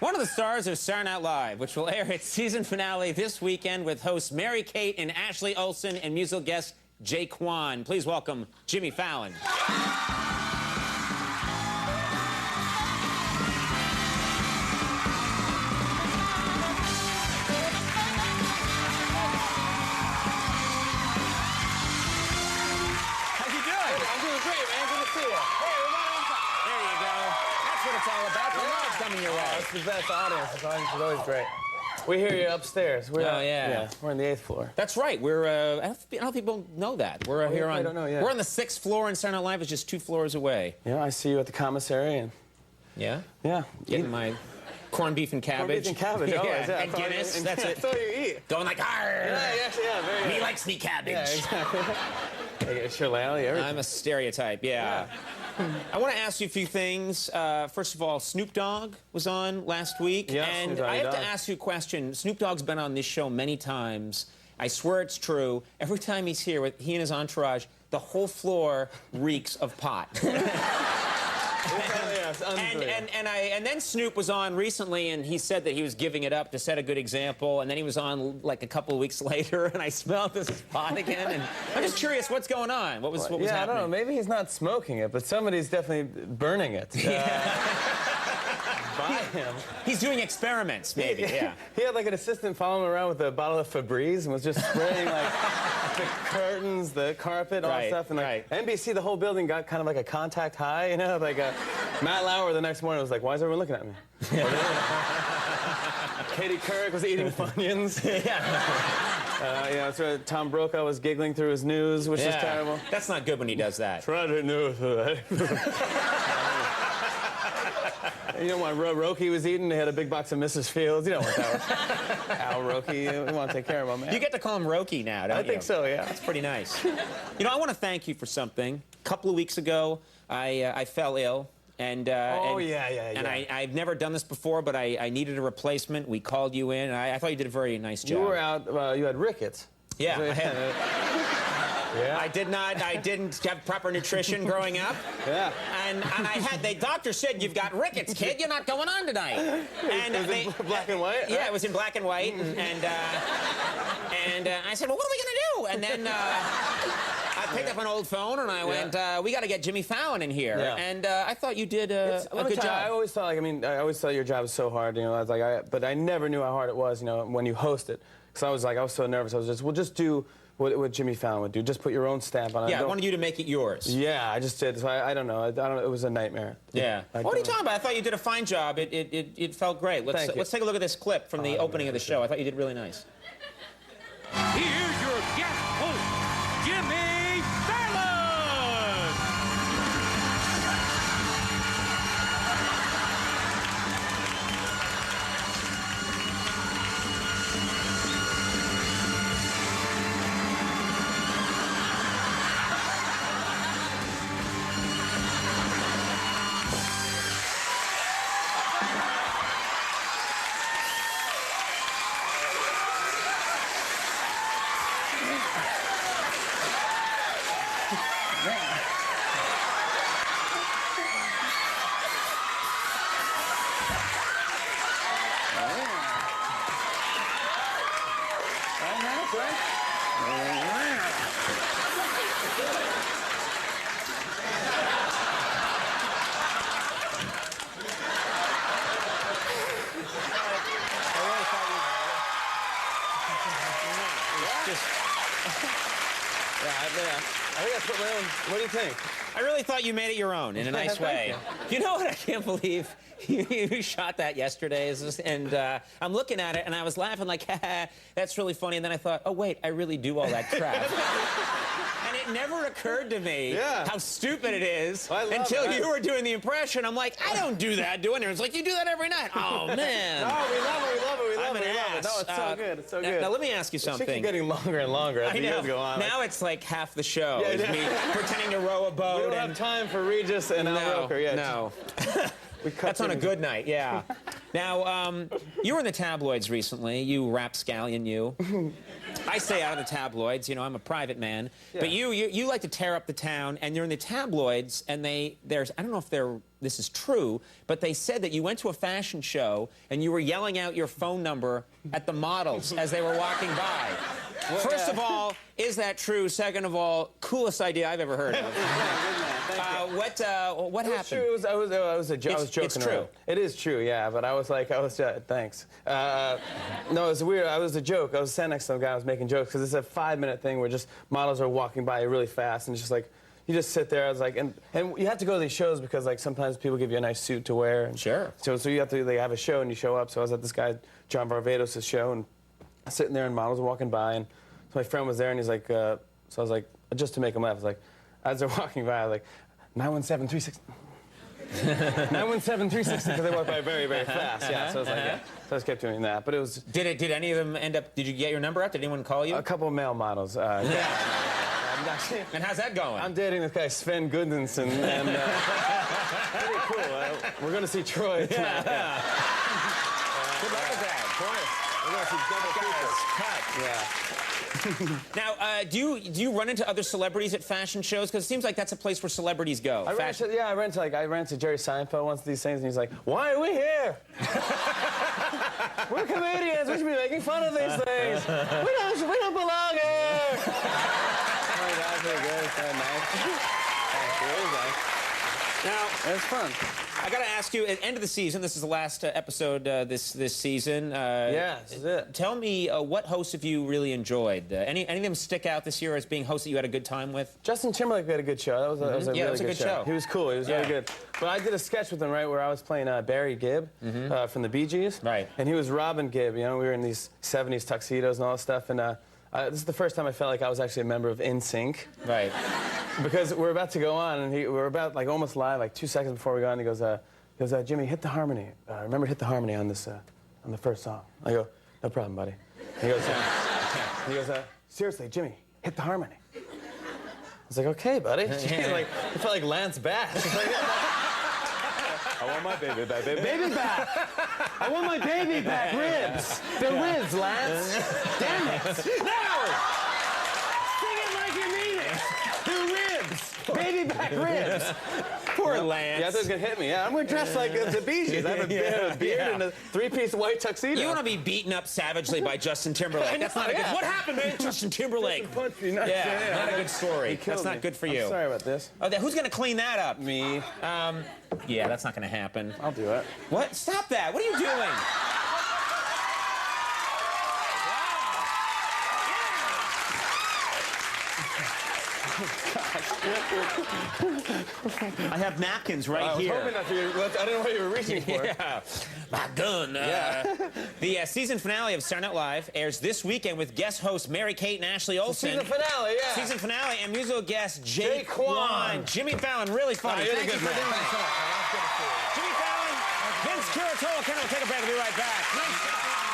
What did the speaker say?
One of the stars of Saturday Night Live, which will air its season finale this weekend with hosts Mary-Kate and Ashley Olsen and musical guest Jay Kwan. Please welcome Jimmy Fallon. It's all about. The love's coming your way. It's the best audience. This audience is always great. We hear you upstairs. We're we're on the 8th floor. That's right. We're. I don't know if people know that. We're here on. I don't know, yeah. We're on the 6th floor, and Saturday Night Live is just 2 floors away. Yeah, I see you at the commissary, and yeah, getting my corned beef and cabbage. Corned beef and cabbage, always. Yeah, and Guinness. That's it. That's all you eat. Going like, arr. Yeah, very. Me likes me cabbage. Yeah, exactly. Shirley, everything. I'm a stereotype. Yeah. I want to ask you a few things. First of all, Snoop Dogg was on last week. Yeah, and I have to ask you a question. Snoop Dogg's been on this show many times. I swear it's true. Every time he's here, with he and his entourage, the whole floor reeks of pot. And then Snoop was on recently, and he said that he was giving it up to set a good example. And then he was on like a couple of weeks later, and I smelled this pot again. And I'm just curious, what's going on? What was happening? I don't know. Maybe he's not smoking it, but somebody's definitely burning it. By him. He's doing experiments, maybe. Yeah. He had like an assistant following him around with a bottle of Febreze and was just spraying like the curtains, the carpet, all stuff. And like NBC, the whole building got kind of like a contact high, you know? Like Matt Lauer the next morning was like, "Why is everyone looking at me?" Katie Couric was eating Funyuns. So Tom Brokaw was giggling through his news, which is terrible. That's not good when he does that. Friday news today. You know what Roki was eating? They had a big box of Mrs. Fields. You don't want that. Al Roki, you want to take care of him, man. You get to call him Roki now, don't you? I think so, yeah. That's pretty nice. You know, I want to thank you for something. A couple of weeks ago, I fell ill. And I've never done this before, but I needed a replacement. We called you in, and I thought you did a very nice job. You were out, you had rickets. Yeah, I had. Yeah. I didn't have proper nutrition growing up. Yeah. And the doctor said, "You've got rickets, kid. You're not going on tonight." And was it black and white? Yeah, it was in black and white. And I said, "Well, what are we going to do?" And then I picked up an old phone and I went, "We got to get Jimmy Fallon in here." Yeah. And I thought you did a good job. I always thought, I always thought your job was so hard. You know, I was like, but I never knew how hard it was. You know, when you host it, because I was so nervous. I was just, we'll just do what Jimmy Fallon would do. Just put your own stamp on it. Yeah, I wanted you to make it yours. Yeah, I just did. So I don't know. It was a nightmare. Yeah. What are you talking about? I thought you did a fine job. It felt great. Let's take a look at this clip from the opening of the show. I thought you did really nice. Here's your guest host, Jimmy Fallon. I think I put my own. What do you think? I really thought you made it your own in a nice way. You know what? I can't believe you shot that yesterday. And I'm looking at it, and I was laughing like, ha, that's really funny. And then I thought, oh, wait, I really do all that crap. And it never occurred to me how stupid it is until you were doing the impression. I'm like, I don't do that doing it. It's like, you do that every night. Oh, man. No, we love it. No, it's so good. It's so good. Now, let me ask you something. It's getting longer and longer as the years go on. Now it's like half the show is me pretending to row a boat. We don't have time for Regis and Al Roker yet. No. That's on a good night, yeah. Now, you were in the tabloids recently, you rapscallion, you. I stay out of the tabloids. You know, I'm a private man. Yeah. But you like to tear up the town, and you're in the tabloids, and there's I don't know if this is true, but they said that you went to a fashion show and you were yelling out your phone number at the models as they were walking by. Well, First of all, is that true? Second of all, coolest idea I've ever heard of. What happened? True. I was joking. It's true. Around. It is true, yeah. But thanks. No, it was weird. I was a joke. I was standing next to some guy. I was making jokes because it's a 5-minute thing where just models are walking by really fast and it's just like you just sit there. I was like, and you have to go to these shows because like sometimes people give you a nice suit to wear. And sure. So you have to have a show and you show up. So I was at this guy John Varvatos' show and sitting there and models were walking by and so my friend was there and he's like, so I was like, just to make him laugh, I was like, as they're walking by, I was like, 917-360. 917-360 because they walk by very, very fast. Yeah, so I was like, yeah. So I just kept doing that. But it was. Did any of them end up? Did you get your number out? Did anyone call you? A couple of male models. Yeah. And how's that going? I'm dating this guy Sven Gudmundsson, and pretty cool. We're going to see Troy tonight. Yeah. Good luck with that. Of course. We're going to see double features. Cut. Yeah. Now, do you run into other celebrities at fashion shows? Because it seems like that's a place where celebrities go. I ran to Jerry Seinfeld once of these things, and he's like, "Why are we here? We're comedians. We should be making fun of these things. We don't belong here." Oh, that's pretty good. It's kind of nice. Now, it was fun. I got to ask you, at the end of the season, this is the last episode this season. Yeah, this is it. Tell me, what hosts have you really enjoyed? Any of them stick out this year as being hosts that you had a good time with? Justin Timberlake had a good show. That was a really good show. He was cool. He was really good. But I did a sketch with him, right, where I was playing Barry Gibb from the Bee Gees. Right. And he was Robin Gibb. You know, we were in these 70s tuxedos and all that stuff. And this is the first time I felt like I was actually a member of NSYNC. Right. Because we're about to go on, and we're about like almost live, like 2 seconds before we go on. He goes, Jimmy, hit the harmony. Remember, hit the harmony on this, on the first song. I go, no problem, buddy. He goes, seriously, Jimmy, hit the harmony. I was like, okay, buddy. Like, it felt like Lance Bass. I want my baby back, baby back. I want my baby back, ribs. The ribs, Lance. Damn it. No! Sing it like you mean it. The ribs. Baby back ribs. Poor Lance. Yeah, I thought he was going to hit me. Yeah, I'm going to dress like the Bee Gees. I have a beard and a 3-piece white tuxedo. You want to be beaten up savagely by Justin Timberlake. That's not a good... What happened, man? Justin Timberlake. Not a good story. That's not good for you. I'm sorry about this. Oh, who's going to clean that up? Me. Yeah, that's not going to happen. I'll do it. What? Stop that. What are you doing? I have napkins right here. I was hoping I didn't know what you were reaching for. Yeah. My gun. The season finale of Saturday Night Live airs this weekend with guest hosts Mary-Kate and Ashley Olsen. Season finale, yeah. Season finale and musical guest Jake Kwan. Jimmy Fallon, really funny. Thank you for doing this. Jimmy Fallon, Vince Curatolo. Ken will take a break. We'll be right back.